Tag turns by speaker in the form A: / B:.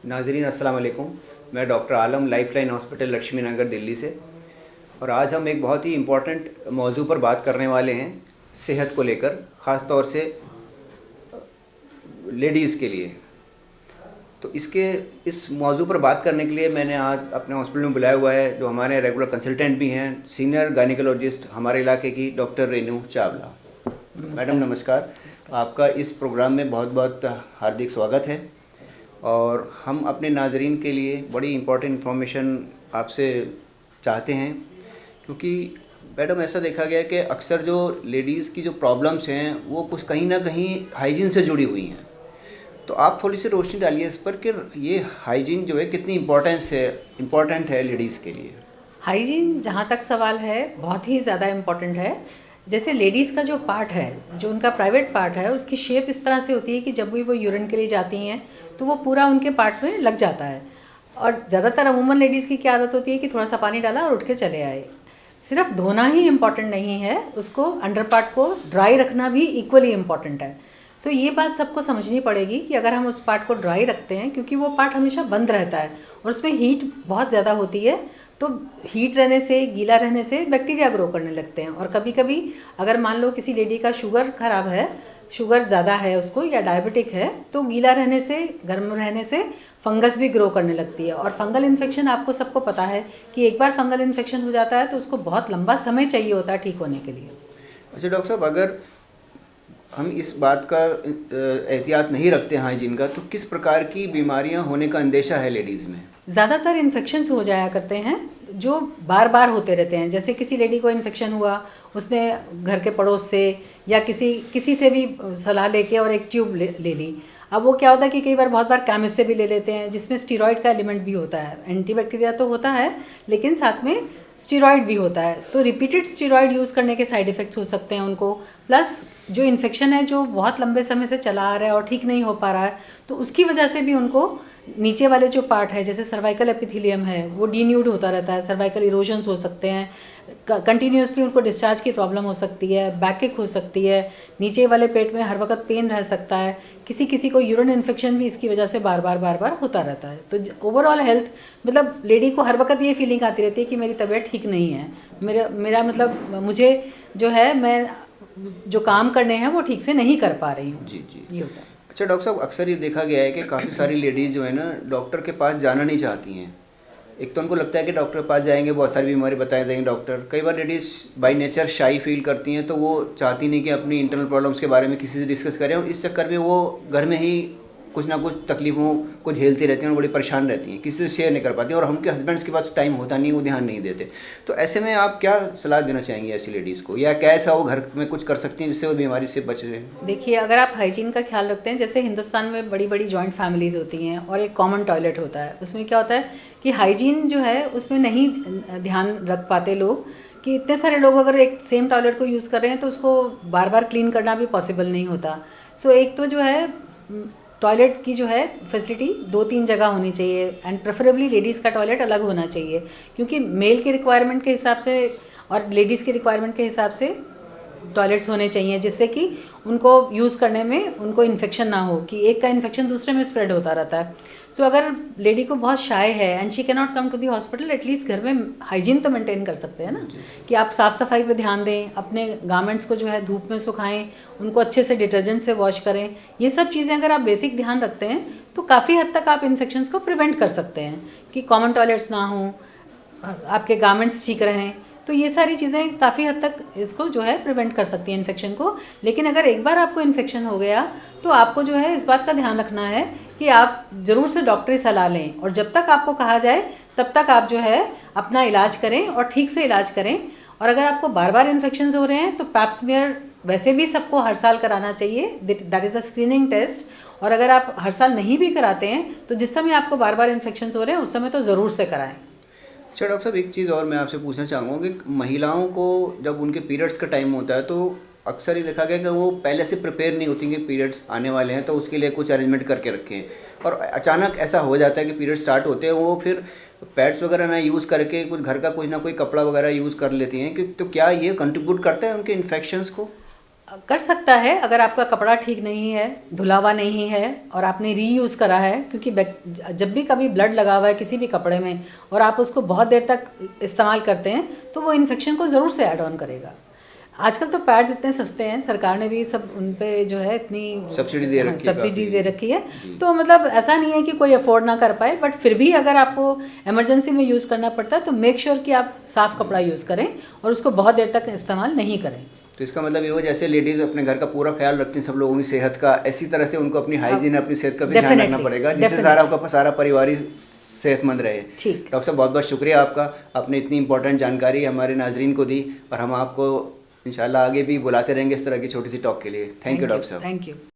A: नाजरीन अस्सलाम वालेकुम। मैं डॉक्टर आलम लाइफलाइन हॉस्पिटल लक्ष्मी नगर दिल्ली से, और आज हम एक बहुत ही इम्पोर्टेंट मौजू पर बात करने वाले हैं सेहत को लेकर, ख़ास तौर से लेडीज़ के लिए। तो इस मौजू पर बात करने के लिए मैंने आज अपने हॉस्पिटल में बुलाया हुआ है जो हमारे रेगुलर कंसल्टेंट भी हैं, सीनियर गायनिकोलॉजिस्ट हमारे इलाके की डॉक्टर रेनू चावला। मैडम नमस्कार, आपका इस प्रोग्राम में बहुत बहुत हार्दिक स्वागत है। और हम अपने नाजरीन के लिए बड़ी इम्पोर्टेंट इन्फॉर्मेशन आपसे चाहते हैं, क्योंकि मैडम ऐसा देखा गया है कि अक्सर जो लेडीज़ की जो प्रॉब्लम्स हैं वो कुछ कहीं ना कहीं हाइजीन से जुड़ी हुई हैं। तो आप थोड़ी सी रोशनी डालिए इस पर कि ये हाइजीन जो है कितनी इम्पोर्टेंट है लेडीज़ के लिए।
B: हाइजीन जहाँ तक सवाल है बहुत ही ज़्यादा इम्पॉर्टेंट है। जैसे लेडीज़ का जो पार्ट है, जो उनका प्राइवेट पार्ट है, उसकी शेप इस तरह से होती है कि जब भी वो यूरिन के लिए जाती हैं तो वो पूरा उनके पार्ट में लग जाता है। और ज़्यादातर अमूमन लेडीज़ की क्या आदत होती है कि थोड़ा सा पानी डाला और उठ के चले आए। सिर्फ धोना ही इम्पॉर्टेंट नहीं है, उसको अंडर पार्ट को ड्राई रखना भी इक्वली इम्पॉर्टेंट है। सो ये बात सबको समझनी पड़ेगी कि अगर हम उस पार्ट को ड्राई रखते हैं, क्योंकि वो पार्ट हमेशा बंद रहता है और उसमें हीट बहुत ज़्यादा होती है, तो हीट रहने से, गीला रहने से बैक्टीरिया ग्रो करने लगते हैं। और कभी कभी अगर मान लो किसी लेडी का शुगर ख़राब है, शुगर ज़्यादा है उसको, या डायबिटिक है, तो गीला रहने से, गर्म रहने से फंगस भी ग्रो करने लगती है। और फंगल इन्फेक्शन आपको सबको पता है कि एक बार फंगल इन्फेक्शन हो जाता है तो उसको बहुत लंबा समय चाहिए होता है ठीक होने के लिए।
A: अच्छा डॉक्टर साहब, अगर हम इस बात का एहतियात नहीं रखते हाइजीन का, तो किस प्रकार की बीमारियां होने का अंदेशा है लेडीज़ में?
B: ज़्यादातर इन्फेक्शंस हो जाया करते हैं जो बार बार होते रहते हैं। जैसे किसी लेडी को इन्फेक्शन हुआ, उसने घर के पड़ोस से या किसी से भी सलाह लेके और एक ट्यूब ले ली। अब वो क्या होता है कि कई बार बहुत बार केमिस्ट से भी ले लेते हैं, जिसमें स्टीरॉयड का एलिमेंट भी होता है। एंटीबैक्टीरिया तो होता है लेकिन साथ में स्टीरॉयड भी होता है। तो रिपीटेड स्टीरॉयड यूज़ करने के साइड इफ़ेक्ट्स हो सकते हैं उनको। प्लस जो इन्फेक्शन है जो बहुत लंबे समय से चला आ रहा है और ठीक नहीं हो पा रहा है, तो उसकी वजह से भी उनको नीचे वाले जो पार्ट है, जैसे सर्वाइकल एपिथेलियम है, वो डीन्यूड होता रहता है। सर्वाइकल इरोजन्स हो सकते हैं, कंटिन्यूसली उनको डिस्चार्ज की प्रॉब्लम हो सकती है, बैकएक हो सकती है, नीचे वाले पेट में हर वक्त पेन रह सकता है। किसी किसी को यूरिन इन्फेक्शन भी इसकी वजह से बार बार होता रहता है। तो ओवरऑल हेल्थ, मतलब लेडी को हर वक्त ये फीलिंग आती रहती है कि मेरी तबीयत ठीक नहीं है, मेरा मतलब मुझे जो है, मैं जो काम करने हैं वो ठीक से नहीं कर पा रही हूँ।
A: जी जी।
B: ये होता है।
A: अच्छा डॉक्टर साहब, अक्सर ये देखा गया है कि काफ़ी सारी लेडीज़ जो है ना डॉक्टर के पास जाना नहीं चाहती हैं। एक तो उनको लगता है कि डॉक्टर के पास जाएंगे बहुत सारी बीमारी बताए देंगे डॉक्टर। कई बार लेडीज़ बाय नेचर शाई फील करती हैं, तो वो चाहती नहीं कि अपनी इंटरनल प्रॉब्लम्स के बारे में किसी से डिस्कस करें, और इस चक्कर में वो घर में ही कुछ ना कुछ तकलीफ़ों को झेलती रहती हैं और बड़ी परेशान रहती हैं, किसी से शेयर नहीं कर पाती, और उनके हस्बैंड्स के पास टाइम होता नहीं, वो ध्यान नहीं देते। तो ऐसे में आप क्या सलाह देना चाहेंगे ऐसी लेडीज़ को, या क्या ऐसा वो घर में कुछ कर सकती हैं जिससे वो बीमारी से बच रहे हैं?
B: देखिए, अगर आप हाइजीन का ख्याल रखते हैं, जैसे हिंदुस्तान में बड़ी बड़ी जॉइंट फैमिलीज़ होती हैं और एक कॉमन टॉयलेट होता है, उसमें क्या होता है कि हाइजीन जो है उसमें नहीं ध्यान रख पाते लोग, कि इतने सारे लोग अगर एक सेम टॉयलेट को यूज़ कर रहे हैं तो उसको बार बार क्लीन करना भी पॉसिबल नहीं होता। सो एक तो जो है टॉयलेट की जो है फैसिलिटी 2-3 जगह होनी चाहिए, एंड प्रेफरेबली लेडीज़ का टॉयलेट अलग होना चाहिए, क्योंकि मेल के रिक्वायरमेंट के हिसाब से और लेडीज़ के रिक्वायरमेंट के हिसाब से टॉयलेट्स होने चाहिए, जिससे कि उनको यूज़ करने में उनको इन्फेक्शन ना हो, कि एक का इन्फेक्शन दूसरे में स्प्रेड होता रहता है। सो अगर लेडी को बहुत शाय है and she can not come to the hospital, at least घर में हाइजीन तो मेंटेन कर सकते हैं ना, कि आप साफ़ सफाई पे ध्यान दें, अपने गारमेंट्स को जो है धूप में सुखाएं, उनको अच्छे से डिटर्जेंट से वॉश करें। ये सब चीज़ें अगर आप बेसिक ध्यान रखते हैं तो काफ़ी हद तक आप इन्फेक्शंस को प्रिवेंट कर सकते हैं, कि कॉमन टॉयलेट्स ना हों, आपके गारमेंट्स ठीक रहें। तो ये सारी चीज़ें काफ़ी हद तक इसको जो है प्रिवेंट कर सकती हैं इन्फेक्शन को। लेकिन अगर एक बार आपको इन्फेक्शन हो गया तो आपको जो है इस बात का ध्यान रखना है कि आप ज़रूर से डॉक्टरी सलाह लें, और जब तक आपको कहा जाए तब तक आप जो है अपना इलाज करें और ठीक से इलाज करें। और अगर आपको बार बार इन्फेक्शन हो रहे हैं तो पैप स्मीयर वैसे भी सबको हर साल कराना चाहिए, that is a screening test. और अगर आप हर साल नहीं भी कराते हैं तो जिस समय आपको बार बार इन्फेक्शन हो रहे हैं उस समय तो ज़रूर से कराएं।
A: अच्छा डॉक्टर साहब, एक चीज़ और मैं आपसे पूछना चाहूँगा कि महिलाओं को जब उनके पीरियड्स का टाइम होता है, तो अक्सर ये देखा गया कि वो पहले से प्रिपेयर नहीं होती कि पीरियड्स आने वाले हैं, तो उसके लिए कुछ अरेंजमेंट करके रखें, और अचानक ऐसा हो जाता है कि पीरियड स्टार्ट होते हैं, वो फिर पैड्स वगैरह ना यूज़ करके कुछ घर का कुछ ना कोई कपड़ा वगैरह यूज़ कर लेती हैं, कि तो क्या ये कंट्रीब्यूट करता है उनके इन्फेक्शंस को?
B: कर सकता है अगर आपका कपड़ा ठीक नहीं है, धुला हुआ नहीं है और आपने रीयूज़ करा है, क्योंकि जब भी कभी ब्लड लगा हुआ है किसी भी कपड़े में और आप उसको बहुत देर तक इस्तेमाल करते हैं तो वो इन्फेक्शन को ज़रूर से ऐड ऑन करेगा। आजकल तो पैड्स इतने सस्ते हैं, सरकार ने भी सब उन पे जो है इतनी
A: सब्सिडी दे रखी
B: है। तो मतलब ऐसा नहीं है कि कोई अफोर्ड ना कर पाए, बट फिर भी अगर आपको इमरजेंसी में यूज़ करना पड़ता है तो मेक श्योर कि आप साफ़ कपड़ा यूज़ करें और उसको बहुत देर तक इस्तेमाल नहीं करें।
A: तो इसका मतलब ये हो, जैसे लेडीज़ अपने घर का पूरा ख्याल रखती हैं सब लोगों की सेहत का, इसी तरह से उनको अपनी हाइजीन, अपनी सेहत का भी ध्यान रखना पड़ेगा, जिससे सारा परिवार ही सेहतमंद रहे।
B: ठीक,
A: डॉक्टर साहब बहुत बहुत शुक्रिया आपका, आपने इतनी इंपॉर्टेंट जानकारी हमारे नाजरीन को दी और हम आपको इंशाल्लाह आगे भी बुलाते रहेंगे इस तरह की छोटी सी टॉक के लिए। थैंक यू डॉक्टर साहब।
B: Thank you.